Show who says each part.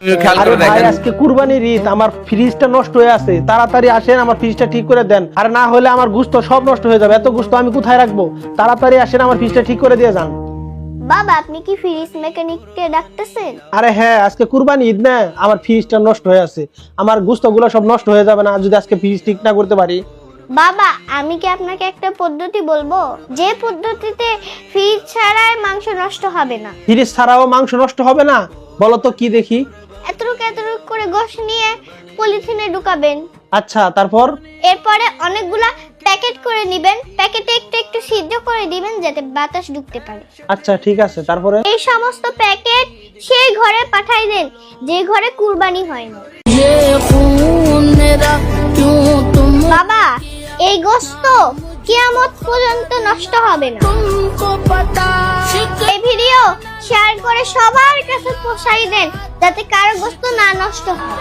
Speaker 1: আরে ভাই আজকে কুরবানির ঈদ, আমার ফ্রিজটা নষ্ট হয়ে আছে, তাড়াতাড়ি আসেন আমার ফ্রিজটা ঠিক করে দেন। আর না হলে আমার গোশত সব নষ্ট হয়ে যাবে, এত গোশত আমি কোথায় রাখবো? তাড়াতাড়ি আসেন আমার ফ্রিজটা ঠিক করে দিয়ে যান।
Speaker 2: বাবা আপনি কি ফ্রিজ মেকানিককে ডাকতেছেন?
Speaker 1: আরে হ্যাঁ, আজকে কুরবানি ঈদ না, আমার ফ্রিজটা নষ্ট হয়ে আছে, আমার গোশতগুলো সব নষ্ট হয়ে যাবে না যদি আজকে ফ্রিজ ঠিক না করতে পারি?
Speaker 2: বাবা আমি কি আপনাকে একটা পদ্ধতি বলবো, যে পদ্ধতিতে ফ্রিজ ছাড়াই মাংস নষ্ট হবে না।
Speaker 1: ফ্রিজ ছাড়াও মাংস নষ্ট হবে না? বলো তো কি দেখি।
Speaker 2: এতটুক এতটুক করে গোশত নিয়ে পলিথিনে ঢুকাবেন।
Speaker 1: আচ্ছা, তারপর?
Speaker 2: এরপরে অনেকগুলা প্যাকেট করে নেবেন, প্যাকেটে একটু একটু সিদ্ধ করে দিবেন যাতে বাতাস ঢুকতে পারে।
Speaker 1: আচ্ছা ঠিক আছে, তারপরে?
Speaker 2: এই সমস্ত প্যাকেট সেই ঘরে পাঠাই দেন যে ঘরে কুরবানি হয় না। বাবা এই গোশত কিয়ামত পর্যন্ত নষ্ট হবে না। এই ভিডিও শেয়ার করে সবার কাছে পৌঁছাই দেন যাতে কারো গোশত না নষ্ট হয়।